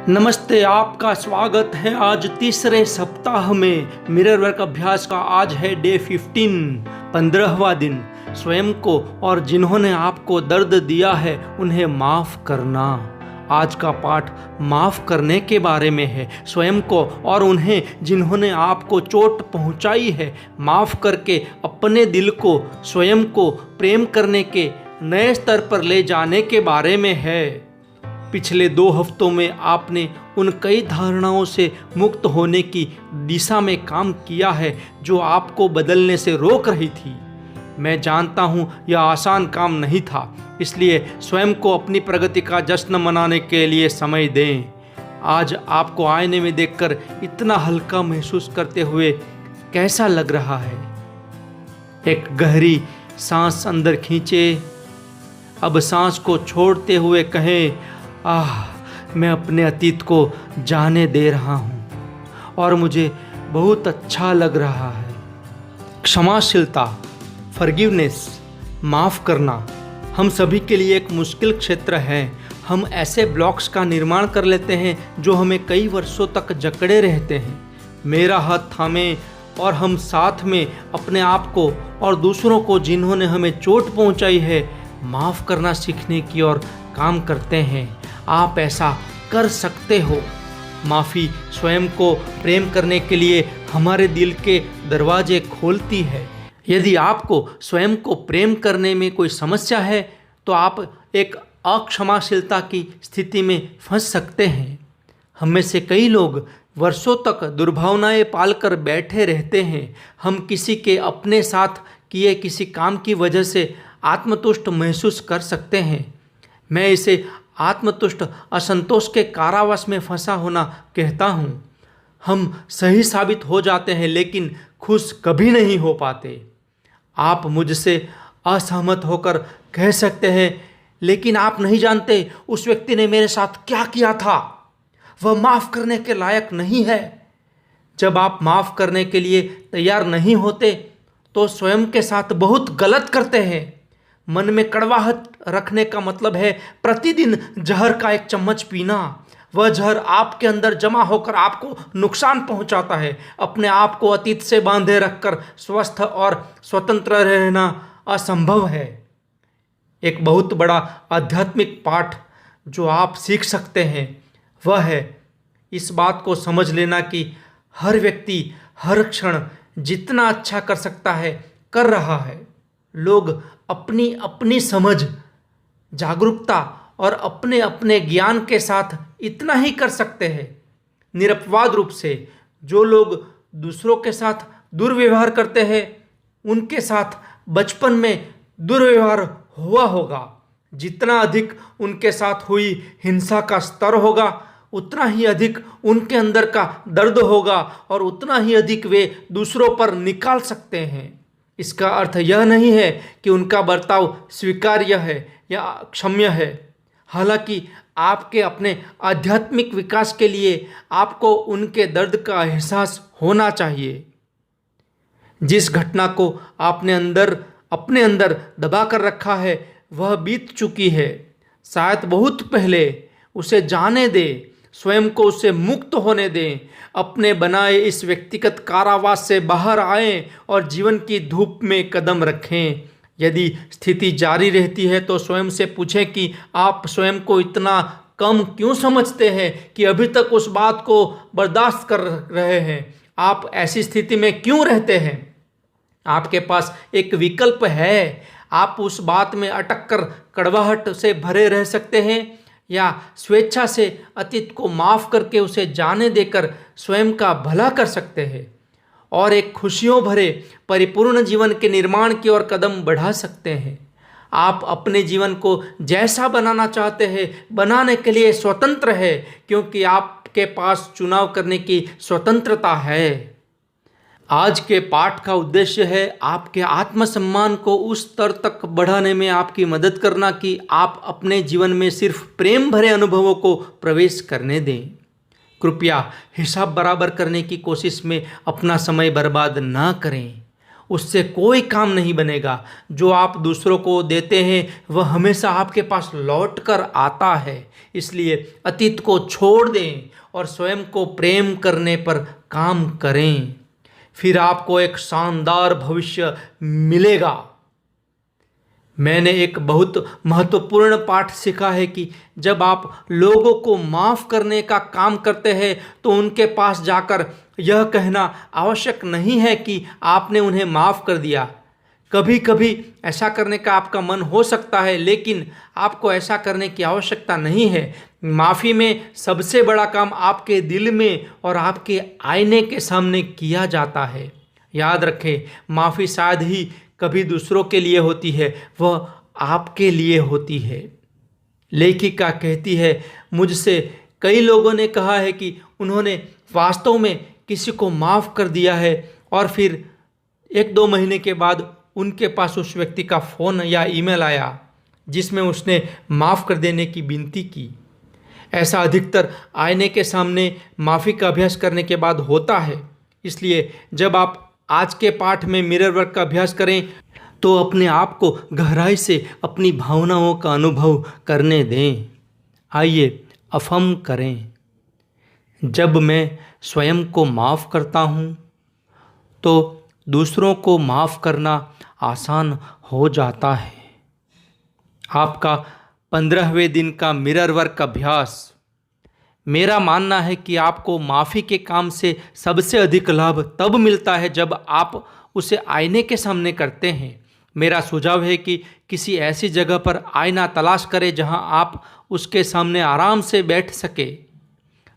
नमस्ते, आपका स्वागत है आज तीसरे सप्ताह में मिरर वर्क अभ्यास का। आज है डे 15, 15वां दिन। स्वयं को और जिन्होंने आपको दर्द दिया है उन्हें माफ़ करना। आज का पाठ माफ़ करने के बारे में है। स्वयं को और उन्हें जिन्होंने आपको चोट पहुंचाई है माफ़ करके अपने दिल को स्वयं को प्रेम करने के नए स्तर पर ले जाने के बारे में है। पिछले 2 हफ्तों में आपने उन कई धारणाओं से मुक्त होने की दिशा में काम किया है जो आपको बदलने से रोक रही थी। मैं जानता हूँ यह आसान काम नहीं था, इसलिए स्वयं को अपनी प्रगति का जश्न मनाने के लिए समय दें। आज आपको आईने में देखकर इतना हल्का महसूस करते हुए कैसा लग रहा है? एक गहरी सांस अंदर खींचे। अब सांस को छोड़ते हुए कहें, मैं अपने अतीत को जाने दे रहा हूँ और मुझे बहुत अच्छा लग रहा है। क्षमाशीलता, फॉरगिवनेस, माफ़ करना हम सभी के लिए एक मुश्किल क्षेत्र है। हम ऐसे ब्लॉक्स का निर्माण कर लेते हैं जो हमें कई वर्षों तक जकड़े रहते हैं। मेरा हाथ थामे और हम साथ में अपने आप को और दूसरों को जिन्होंने हमें चोट पहुंचाई है माफ़ करना सीखने की ओर काम करते हैं। आप ऐसा कर सकते हो। माफ़ी स्वयं को प्रेम करने के लिए हमारे दिल के दरवाजे खोलती है। यदि आपको स्वयं को प्रेम करने में कोई समस्या है तो आप एक अक्षमाशीलता की स्थिति में फंस सकते हैं। हम में से कई लोग वर्षों तक दुर्भावनाएं पालकर बैठे रहते हैं। हम किसी के अपने साथ किए किसी काम की वजह से आत्मतुष्ट महसूस कर सकते हैं। मैं इसे आत्मतुष्ट असंतोष के कारावास में फंसा होना कहता हूँ। हम सही साबित हो जाते हैं लेकिन खुश कभी नहीं हो पाते। आप मुझसे असहमत होकर कह सकते हैं, लेकिन आप नहीं जानते उस व्यक्ति ने मेरे साथ क्या किया था, वह माफ़ करने के लायक नहीं है। जब आप माफ़ करने के लिए तैयार नहीं होते तो स्वयं के साथ बहुत गलत करते हैं। मन में कड़वाहट रखने का मतलब है प्रतिदिन जहर का एक चम्मच पीना। वह जहर आपके अंदर जमा होकर आपको नुकसान पहुंचाता है। अपने आप को अतीत से बांधे रखकर स्वस्थ और स्वतंत्र रहना असंभव है। एक बहुत बड़ा आध्यात्मिक पाठ जो आप सीख सकते हैं वह है इस बात को समझ लेना कि हर व्यक्ति हर क्षण जितना अच्छा कर सकता है कर रहा है। लोग अपनी अपनी समझ, जागरूकता और अपने अपने ज्ञान के साथ इतना ही कर सकते हैं। निरपवाद रूप से जो लोग दूसरों के साथ दुर्व्यवहार करते हैं उनके साथ बचपन में दुर्व्यवहार हुआ होगा। जितना अधिक उनके साथ हुई हिंसा का स्तर होगा उतना ही अधिक उनके अंदर का दर्द होगा और उतना ही अधिक वे दूसरों पर निकाल सकते हैं। इसका अर्थ यह नहीं है कि उनका बर्ताव स्वीकार्य है या क्षम्य है। हालांकि आपके अपने आध्यात्मिक विकास के लिए आपको उनके दर्द का एहसास होना चाहिए। जिस घटना को आपने अपने अंदर दबा कर रखा है वह बीत चुकी है। शायद बहुत पहले उसे जाने दें, स्वयं को उससे मुक्त होने दें। अपने बनाए इस व्यक्तिगत कारावास से बाहर आएं और जीवन की धूप में कदम रखें। यदि स्थिति जारी रहती है तो स्वयं से पूछें कि आप स्वयं को इतना कम क्यों समझते हैं कि अभी तक उस बात को बर्दाश्त कर रहे हैं। आप ऐसी स्थिति में क्यों रहते हैं? आपके पास एक विकल्प है। आप उस बात में अटक कर कड़वाहट से भरे रह सकते हैं या स्वेच्छा से अतीत को माफ़ करके उसे जाने देकर स्वयं का भला कर सकते हैं और एक खुशियों भरे परिपूर्ण जीवन के निर्माण की ओर कदम बढ़ा सकते हैं। आप अपने जीवन को जैसा बनाना चाहते हैं बनाने के लिए स्वतंत्र है, क्योंकि आपके पास चुनाव करने की स्वतंत्रता है। आज के पाठ का उद्देश्य है आपके आत्मसम्मान को उस स्तर तक बढ़ाने में आपकी मदद करना कि आप अपने जीवन में सिर्फ प्रेम भरे अनुभवों को प्रवेश करने दें। कृपया हिसाब बराबर करने की कोशिश में अपना समय बर्बाद ना करें। उससे कोई काम नहीं बनेगा। जो आप दूसरों को देते हैं वह हमेशा आपके पास लौट कर आता है। इसलिए अतीत को छोड़ दें और स्वयं को प्रेम करने पर काम करें, फिर आपको एक शानदार भविष्य मिलेगा। मैंने एक बहुत महत्वपूर्ण पाठ सीखा है कि जब आप लोगों को माफ़ करने का काम करते हैं तो उनके पास जाकर यह कहना आवश्यक नहीं है कि आपने उन्हें माफ़ कर दिया। कभी कभी ऐसा करने का आपका मन हो सकता है, लेकिन आपको ऐसा करने की आवश्यकता नहीं है। माफ़ी में सबसे बड़ा काम आपके दिल में और आपके आईने के सामने किया जाता है। याद रखें, माफ़ी शायद ही कभी दूसरों के लिए होती है, वह आपके लिए होती है। लेखिका कहती है, मुझसे कई लोगों ने कहा है कि उन्होंने वास्तव में किसी को माफ़ कर दिया है और फिर 1-2 महीने के बाद उनके पास उस व्यक्ति का फ़ोन या ईमेल आया जिसमें उसने माफ़ कर देने की विनती की। ऐसा अधिकतर आईने के सामने माफ़ी का अभ्यास करने के बाद होता है। इसलिए जब आप आज के पाठ में मिरर वर्क का अभ्यास करें तो अपने आप को गहराई से अपनी भावनाओं का अनुभव करने दें। आइए अफर्म करें, जब मैं स्वयं को माफ़ करता हूँ तो दूसरों को माफ़ करना आसान हो जाता है। आपका 15वें दिन का मिरर वर्क अभ्यास। मेरा मानना है कि आपको माफ़ी के काम से सबसे अधिक लाभ तब मिलता है जब आप उसे आईने के सामने करते हैं। मेरा सुझाव है कि किसी ऐसी जगह पर आईना तलाश करें जहां आप उसके सामने आराम से बैठ सके।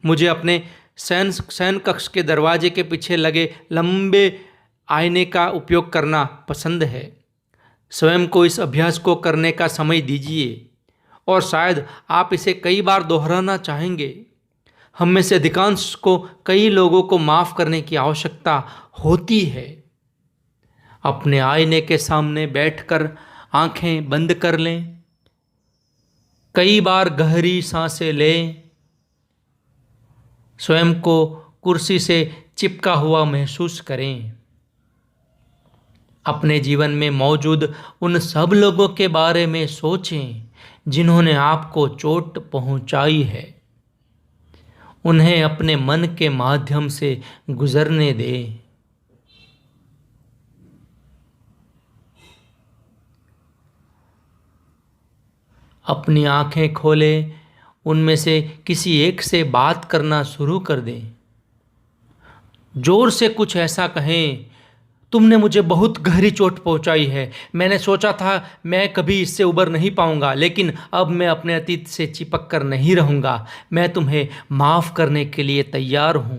मुझे अपने शयन कक्ष के दरवाजे के पीछे लगे लंबे आईने का उपयोग करना पसंद है। स्वयं को इस अभ्यास को करने का समय दीजिए और शायद आप इसे कई बार दोहराना चाहेंगे। हम में से अधिकांश को कई लोगों को माफ़ करने की आवश्यकता होती है। अपने आईने के सामने बैठकर आंखें बंद कर लें, कई बार गहरी सांसें लें, स्वयं को कुर्सी से चिपका हुआ महसूस करें। अपने जीवन में मौजूद उन सब लोगों के बारे में सोचें जिन्होंने आपको चोट पहुंचाई है। उन्हें अपने मन के माध्यम से गुजरने दें। अपनी आंखें खोलें, उनमें से किसी एक से बात करना शुरू कर दें। जोर से कुछ ऐसा कहें, तुमने मुझे बहुत गहरी चोट पहुंचाई है। मैंने सोचा था मैं कभी इससे उबर नहीं पाऊंगा, लेकिन अब मैं अपने अतीत से चिपक कर नहीं रहूंगा। मैं तुम्हें माफ़ करने के लिए तैयार हूं।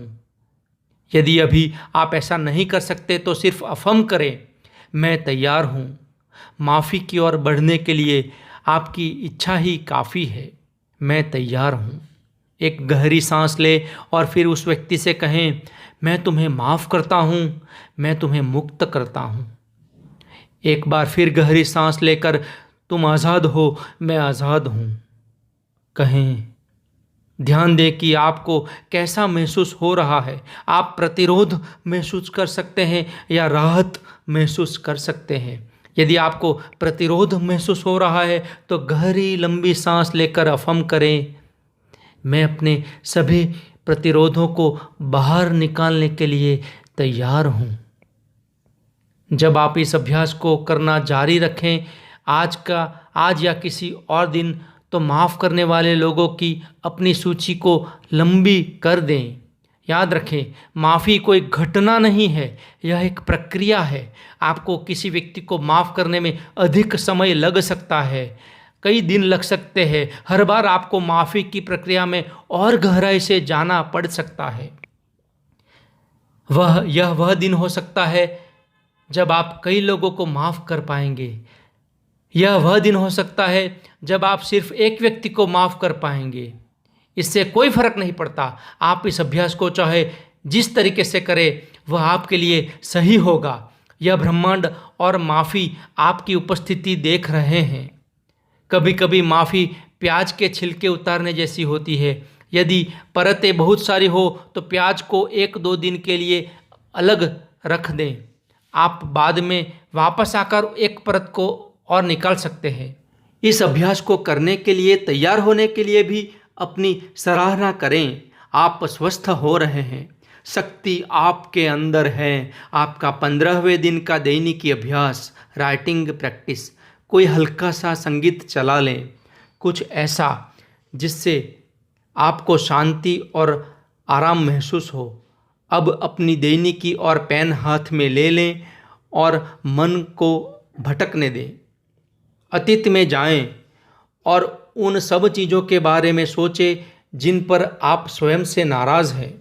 यदि अभी आप ऐसा नहीं कर सकते तो सिर्फ अफर्म करें, मैं तैयार हूं। माफ़ी की ओर बढ़ने के लिए आपकी इच्छा ही काफ़ी है। मैं तैयार हूं। एक गहरी सांस ले और फिर उस व्यक्ति से कहें, मैं तुम्हें माफ़ करता हूँ, मैं तुम्हें मुक्त करता हूँ। एक बार फिर गहरी सांस लेकर, तुम आज़ाद हो, मैं आज़ाद हूँ कहें। ध्यान दें कि आपको कैसा महसूस हो रहा है। आप प्रतिरोध महसूस कर सकते हैं या राहत महसूस कर सकते हैं। यदि आपको प्रतिरोध महसूस हो रहा है तो गहरी लंबी सांस लेकर अफर्म करें, मैं अपने सभी प्रतिरोधों को बाहर निकालने के लिए तैयार हूँ। जब आप इस अभ्यास को करना जारी रखें, आज या किसी और दिन, तो माफ़ करने वाले लोगों की अपनी सूची को लंबी कर दें। याद रखें, माफ़ी कोई घटना नहीं है, यह एक प्रक्रिया है। आपको किसी व्यक्ति को माफ़ करने में अधिक समय लग सकता है, कई दिन लग सकते हैं। हर बार आपको माफ़ी की प्रक्रिया में और गहराई से जाना पड़ सकता है। यह वह दिन हो सकता है जब आप कई लोगों को माफ़ कर पाएंगे। यह वह दिन हो सकता है जब आप सिर्फ एक व्यक्ति को माफ़ कर पाएंगे। इससे कोई फर्क नहीं पड़ता। आप इस अभ्यास को चाहे जिस तरीके से करें, वह आपके लिए सही होगा। यह ब्रह्मांड और माफ़ी आपकी उपस्थिति देख रहे हैं। कभी कभी माफ़ी प्याज के छिलके उतारने जैसी होती है। यदि परतें बहुत सारी हो तो प्याज को 1-2 दिन के लिए अलग रख दें। आप बाद में वापस आकर एक परत को और निकाल सकते हैं। इस अभ्यास को करने के लिए तैयार होने के लिए भी अपनी सराहना करें। आप स्वस्थ हो रहे हैं, शक्ति आपके अंदर है। आपका 15वें दिन का दैनिकी अभ्यास, राइटिंग प्रैक्टिस। कोई हल्का सा संगीत चला लें, कुछ ऐसा जिससे आपको शांति और आराम महसूस हो। अब अपनी दैनिकी और पेन हाथ में ले लें और मन को भटकने दें। अतीत में जाएं और उन सब चीज़ों के बारे में सोचें जिन पर आप स्वयं से नाराज़ हैं।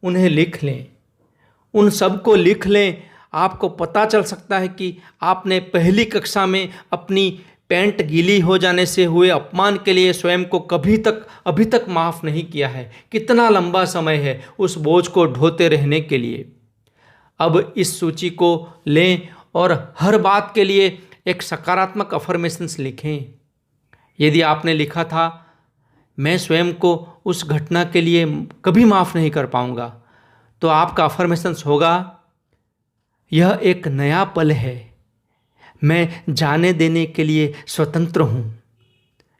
उन्हें लिख लें, उन सब को लिख लें। आपको पता चल सकता है कि आपने पहली कक्षा में अपनी पैंट गीली हो जाने से हुए अपमान के लिए स्वयं को अभी तक माफ़ नहीं किया है। कितना लंबा समय है उस बोझ को ढोते रहने के लिए। अब इस सूची को लें और हर बात के लिए एक सकारात्मक अफर्मेशंस लिखें। यदि आपने लिखा था मैं स्वयं को उस घटना के लिए कभी माफ़ नहीं कर पाऊंगा, तो आपका अफर्मेशंस होगा यह एक नया पल है, मैं जाने देने के लिए स्वतंत्र हूँ।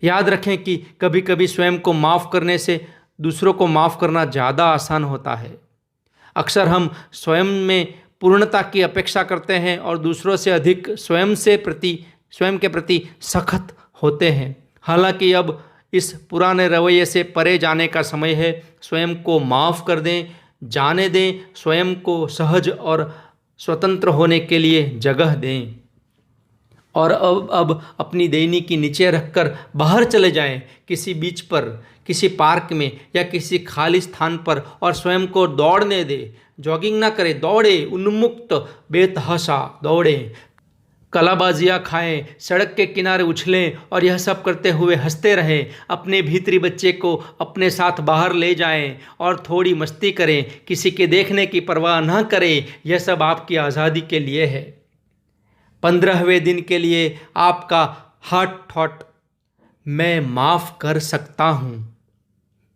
याद रखें कि कभी कभी स्वयं को माफ़ करने से दूसरों को माफ़ करना ज़्यादा आसान होता है। अक्सर हम स्वयं में पूर्णता की अपेक्षा करते हैं और दूसरों से अधिक स्वयं के प्रति सख्त होते हैं। हालांकि अब इस पुराने रवैये से परे जाने का समय है। स्वयं को माफ़ कर दें, जाने दें, स्वयं को सहज और स्वतंत्र होने के लिए जगह दें। और अब अपनी दैनिकी नीचे रखकर बाहर चले जाएं, किसी बीच पर, किसी पार्क में या किसी खाली स्थान पर, और स्वयं को दौड़ने दें। जॉगिंग ना करें, दौड़े, उन्मुक्त बेतहाशा दौड़ें, कलाबाजियाँ खाएं, सड़क के किनारे उछलें और यह सब करते हुए हंसते रहें। अपने भीतरी बच्चे को अपने साथ बाहर ले जाएं और थोड़ी मस्ती करें। किसी के देखने की परवाह न करें। यह सब आपकी आज़ादी के लिए है। 15वें दिन के लिए आपका हार्ट थॉट, मैं माफ़ कर सकता हूँ।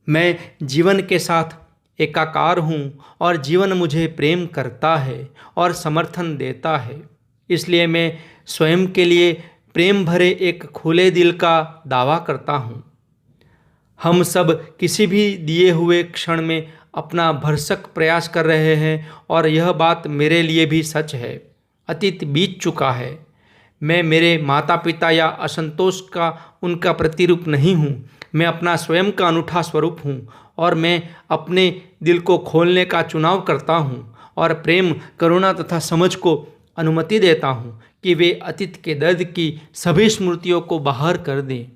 मैं जीवन के साथ एकाकार हूँ और जीवन मुझे प्रेम करता है और समर्थन देता है। इसलिए मैं स्वयं के लिए प्रेम भरे एक खुले दिल का दावा करता हूँ। हम सब किसी भी दिए हुए क्षण में अपना भरसक प्रयास कर रहे हैं और यह बात मेरे लिए भी सच है। अतीत बीत चुका है। मैं मेरे माता पिता या असंतोष का उनका प्रतिरूप नहीं हूँ। मैं अपना स्वयं का अनूठा स्वरूप हूँ और मैं अपने दिल को खोलने का चुनाव करता हूँ और प्रेम, करुणा तथा समझ को अनुमति देता हूँ कि वे अतीत के दर्द की सभी स्मृतियों को बाहर कर दें।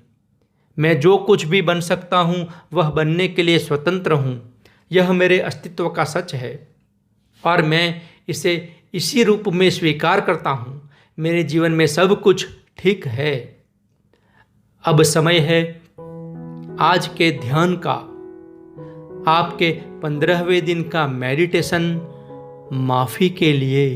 मैं जो कुछ भी बन सकता हूँ वह बनने के लिए स्वतंत्र हूँ। यह मेरे अस्तित्व का सच है और मैं इसे इसी रूप में स्वीकार करता हूँ। मेरे जीवन में सब कुछ ठीक है। अब समय है आज के ध्यान का, आपके 15वें दिन का मेडिटेशन, माफ़ी के लिए।